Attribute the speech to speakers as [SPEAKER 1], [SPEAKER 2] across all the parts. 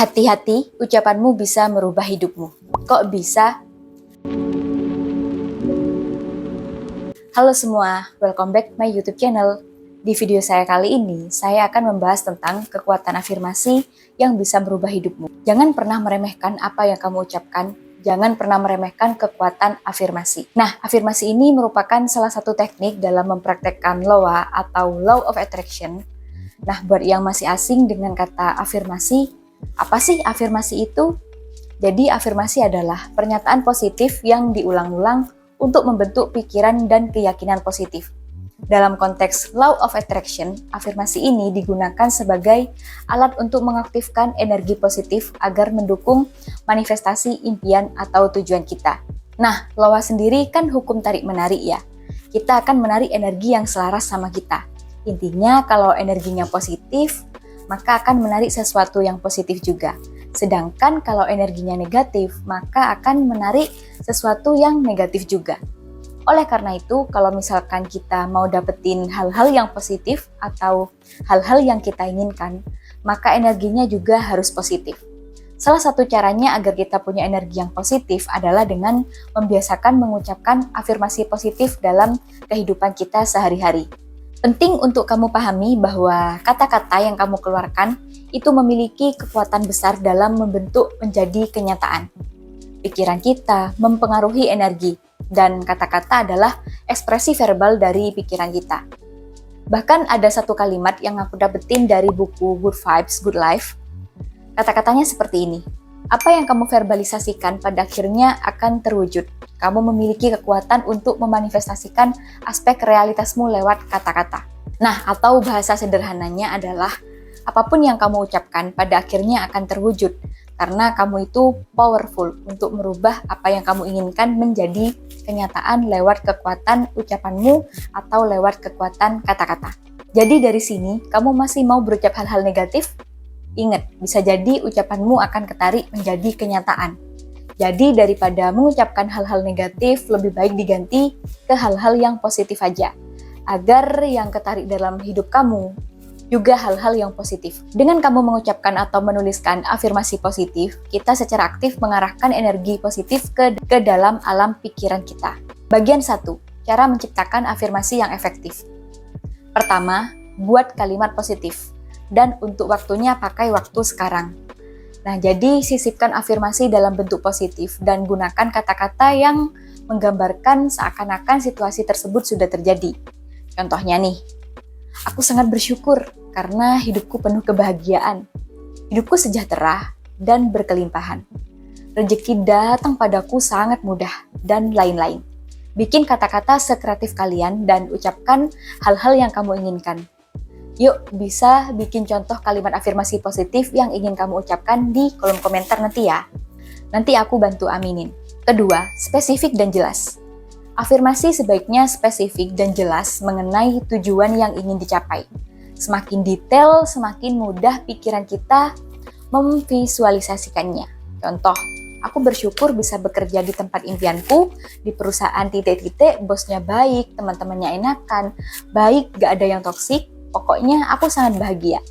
[SPEAKER 1] Hati-hati, ucapanmu bisa merubah hidupmu. Kok bisa? Halo semua, welcome back my YouTube channel. Di video saya kali ini, saya akan membahas tentang kekuatan afirmasi yang bisa merubah hidupmu. Jangan pernah meremehkan apa yang kamu ucapkan. Jangan pernah meremehkan kekuatan afirmasi. Nah, afirmasi ini merupakan salah satu teknik dalam mempraktekkan LOA atau Law of Attraction. Nah, buat yang masih asing dengan kata afirmasi, apa sih afirmasi itu? Jadi, afirmasi adalah pernyataan positif yang diulang-ulang untuk membentuk pikiran dan keyakinan positif. Dalam konteks Law of Attraction, afirmasi ini digunakan sebagai alat untuk mengaktifkan energi positif agar mendukung manifestasi impian atau tujuan kita. Nah, LOA sendiri kan hukum tarik-menarik ya. Kita akan menarik energi yang selaras sama kita. Intinya, kalau energinya positif, maka akan menarik sesuatu yang positif juga. Sedangkan kalau energinya negatif, maka akan menarik sesuatu yang negatif juga. Oleh karena itu, kalau misalkan kita mau dapetin hal-hal yang positif atau hal-hal yang kita inginkan, maka energinya juga harus positif. Salah satu caranya agar kita punya energi yang positif adalah dengan membiasakan mengucapkan afirmasi positif dalam kehidupan kita sehari-hari. Penting untuk kamu pahami bahwa kata-kata yang kamu keluarkan itu memiliki kekuatan besar dalam membentuk menjadi kenyataan. Pikiran kita mempengaruhi energi, dan kata-kata adalah ekspresi verbal dari pikiran kita. Bahkan ada satu kalimat yang aku dapetin dari buku Good Vibes, Good Life. Kata-katanya seperti ini, apa yang kamu verbalisasikan pada akhirnya akan terwujud. Kamu memiliki kekuatan untuk memanifestasikan aspek realitasmu lewat kata-kata. Nah, atau bahasa sederhananya adalah apapun yang kamu ucapkan pada akhirnya akan terwujud karena kamu itu powerful untuk merubah apa yang kamu inginkan menjadi kenyataan lewat kekuatan ucapanmu atau lewat kekuatan kata-kata. Jadi dari sini, kamu masih mau berucap hal-hal negatif? Ingat, bisa jadi ucapanmu akan ketarik menjadi kenyataan. Jadi daripada mengucapkan hal-hal negatif, lebih baik diganti ke hal-hal yang positif aja. Agar yang ketarik dalam hidup kamu juga hal-hal yang positif. Dengan kamu mengucapkan atau menuliskan afirmasi positif, kita secara aktif mengarahkan energi positif ke dalam alam pikiran kita. Bagian 1. Cara menciptakan afirmasi yang efektif. Pertama, buat kalimat positif. Dan untuk waktunya pakai waktu sekarang. Nah, jadi sisipkan afirmasi dalam bentuk positif dan gunakan kata-kata yang menggambarkan seakan-akan situasi tersebut sudah terjadi. Contohnya nih, aku sangat bersyukur karena hidupku penuh kebahagiaan. Hidupku sejahtera dan berkelimpahan. Rezeki datang padaku sangat mudah, dan lain-lain. Bikin kata-kata sekreatif kalian dan ucapkan hal-hal yang kamu inginkan. Yuk, bisa bikin contoh kalimat afirmasi positif yang ingin kamu ucapkan di kolom komentar nanti ya. Nanti aku bantu aminin. Kedua, spesifik dan jelas. Afirmasi sebaiknya spesifik dan jelas mengenai tujuan yang ingin dicapai. Semakin detail, semakin mudah pikiran kita memvisualisasikannya. Contoh, aku bersyukur bisa bekerja di tempat impianku, di perusahaan titik-titik, bosnya baik, teman-temannya enakan, baik, gak ada yang toksik. Pokoknya aku sangat bahagia.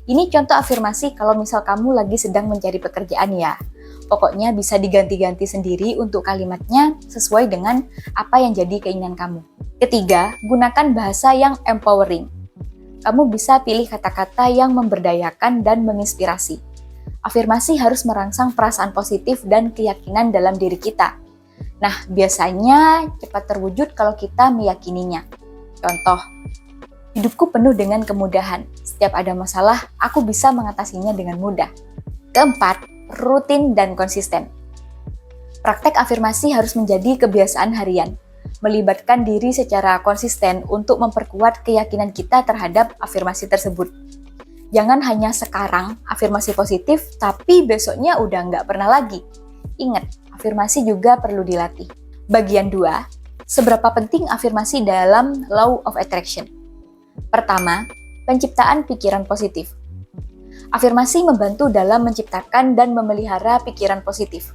[SPEAKER 1] Ini contoh afirmasi kalau misal kamu lagi sedang mencari pekerjaan ya. Pokoknya bisa diganti-ganti sendiri untuk kalimatnya sesuai dengan apa yang jadi keinginan kamu. Ketiga, gunakan bahasa yang empowering. Kamu bisa pilih kata-kata yang memberdayakan dan menginspirasi. Afirmasi harus merangsang perasaan positif dan keyakinan dalam diri kita. Nah, biasanya cepat terwujud kalau kita meyakininya. Contoh, hidupku penuh dengan kemudahan. Setiap ada masalah, aku bisa mengatasinya dengan mudah. Keempat, rutin dan konsisten. Praktek afirmasi harus menjadi kebiasaan harian, melibatkan diri secara konsisten untuk memperkuat keyakinan kita terhadap afirmasi tersebut. Jangan hanya sekarang afirmasi positif, tapi besoknya udah nggak pernah lagi. Ingat, afirmasi juga perlu dilatih. Bagian 2, seberapa penting afirmasi dalam Law of Attraction. Pertama, penciptaan pikiran positif. Afirmasi membantu dalam menciptakan dan memelihara pikiran positif.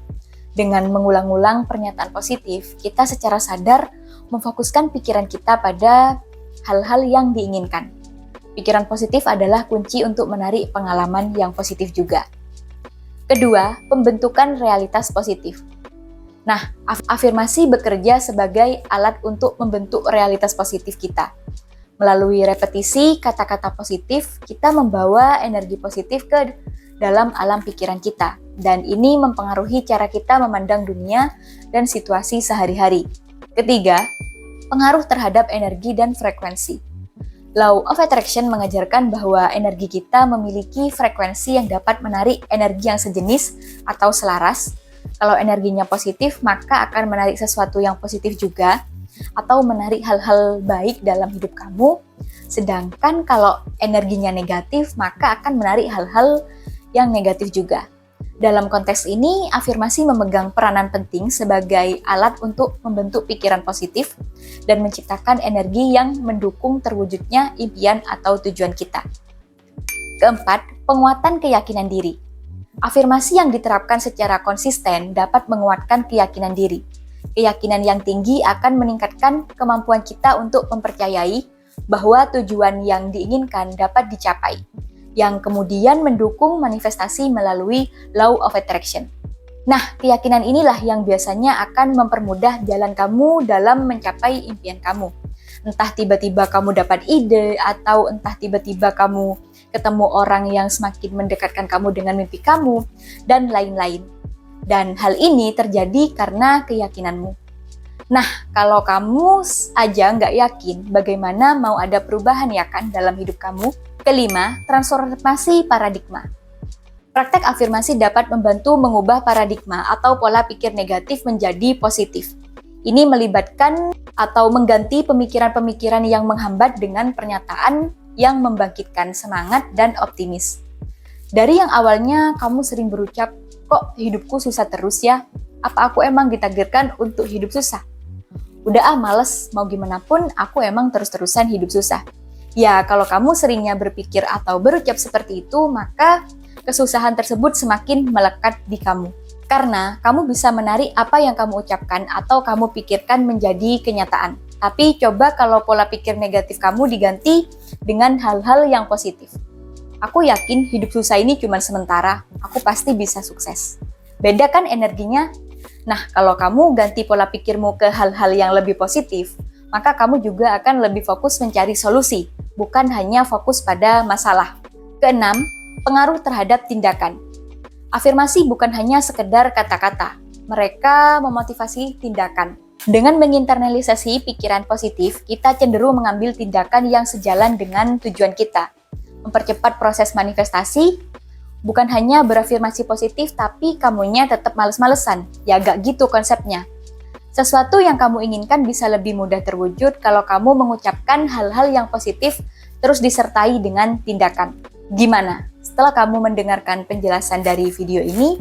[SPEAKER 1] Dengan mengulang-ulang pernyataan positif, kita secara sadar memfokuskan pikiran kita pada hal-hal yang diinginkan. Pikiran positif adalah kunci untuk menarik pengalaman yang positif juga. Kedua, pembentukan realitas positif. Nah, afirmasi bekerja sebagai alat untuk membentuk realitas positif kita. Melalui repetisi kata-kata positif, kita membawa energi positif ke dalam alam pikiran kita. Dan ini mempengaruhi cara kita memandang dunia dan situasi sehari-hari. Ketiga, pengaruh terhadap energi dan frekuensi. Law of Attraction mengajarkan bahwa energi kita memiliki frekuensi yang dapat menarik energi yang sejenis atau selaras. Kalau energinya positif, maka akan menarik sesuatu yang positif juga, atau menarik hal-hal baik dalam hidup kamu. Sedangkan kalau energinya negatif, maka akan menarik hal-hal yang negatif juga. Dalam konteks ini, afirmasi memegang peranan penting sebagai alat untuk membentuk pikiran positif dan menciptakan energi yang mendukung terwujudnya impian atau tujuan kita. Keempat, penguatan keyakinan diri. Afirmasi yang diterapkan secara konsisten dapat menguatkan keyakinan diri. Keyakinan yang tinggi akan meningkatkan kemampuan kita untuk mempercayai bahwa tujuan yang diinginkan dapat dicapai, yang kemudian mendukung manifestasi melalui Law of Attraction. Nah, keyakinan inilah yang biasanya akan mempermudah jalan kamu dalam mencapai impian kamu. Entah tiba-tiba kamu dapat ide, atau entah tiba-tiba kamu ketemu orang yang semakin mendekatkan kamu dengan mimpi kamu, dan lain-lain. Dan hal ini terjadi karena keyakinanmu. Nah, kalau kamu aja nggak yakin, bagaimana mau ada perubahan ya kan dalam hidup kamu? Kelima, transformasi paradigma. Praktek afirmasi dapat membantu mengubah paradigma atau pola pikir negatif menjadi positif. Ini melibatkan atau mengganti pemikiran-pemikiran yang menghambat dengan pernyataan yang membangkitkan semangat dan optimis. Dari yang awalnya kamu sering berucap, kok hidupku susah terus ya? Apa aku emang ditakdirkan untuk hidup susah? Udah males, mau gimana pun aku emang terus-terusan hidup susah. Ya, kalau kamu seringnya berpikir atau berucap seperti itu, maka kesusahan tersebut semakin melekat di kamu. Karena kamu bisa menarik apa yang kamu ucapkan atau kamu pikirkan menjadi kenyataan. Tapi coba kalau pola pikir negatif kamu diganti dengan hal-hal yang positif. Aku yakin hidup susah ini cuma sementara, aku pasti bisa sukses. Beda kan energinya? Nah, kalau kamu ganti pola pikirmu ke hal-hal yang lebih positif, maka kamu juga akan lebih fokus mencari solusi, bukan hanya fokus pada masalah. Keenam, pengaruh terhadap tindakan. Afirmasi bukan hanya sekedar kata-kata, mereka memotivasi tindakan. Dengan menginternalisasi pikiran positif, kita cenderung mengambil tindakan yang sejalan dengan tujuan kita. Mempercepat proses manifestasi, bukan hanya berafirmasi positif, tapi kamunya tetap males-malesan. Ya gak gitu konsepnya. Sesuatu yang kamu inginkan bisa lebih mudah terwujud kalau kamu mengucapkan hal-hal yang positif terus disertai dengan tindakan. Gimana? Setelah kamu mendengarkan penjelasan dari video ini,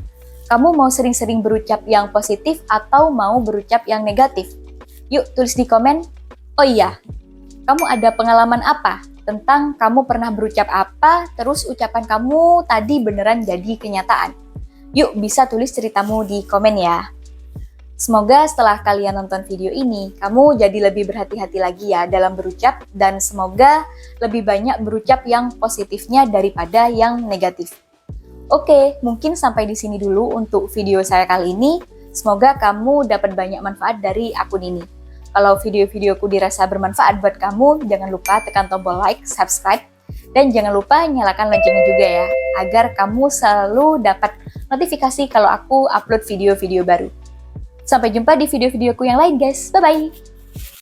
[SPEAKER 1] kamu mau sering-sering berucap yang positif atau mau berucap yang negatif? Yuk tulis di komen. Oh iya, kamu ada pengalaman apa tentang kamu pernah berucap apa, terus ucapan kamu tadi beneran jadi kenyataan? Yuk bisa tulis ceritamu di komen ya. Semoga setelah kalian nonton video ini, kamu jadi lebih berhati-hati lagi ya dalam berucap, dan semoga lebih banyak berucap yang positifnya daripada yang negatif. Oke, mungkin sampai di sini dulu untuk video saya kali ini. Semoga kamu dapat banyak manfaat dari akun ini. Kalau video-videoku dirasa bermanfaat buat kamu, jangan lupa tekan tombol like, subscribe, dan jangan lupa nyalakan loncengnya juga ya, agar kamu selalu dapat notifikasi kalau aku upload video-video baru. Sampai jumpa di video-videoku yang lain guys. Bye-bye!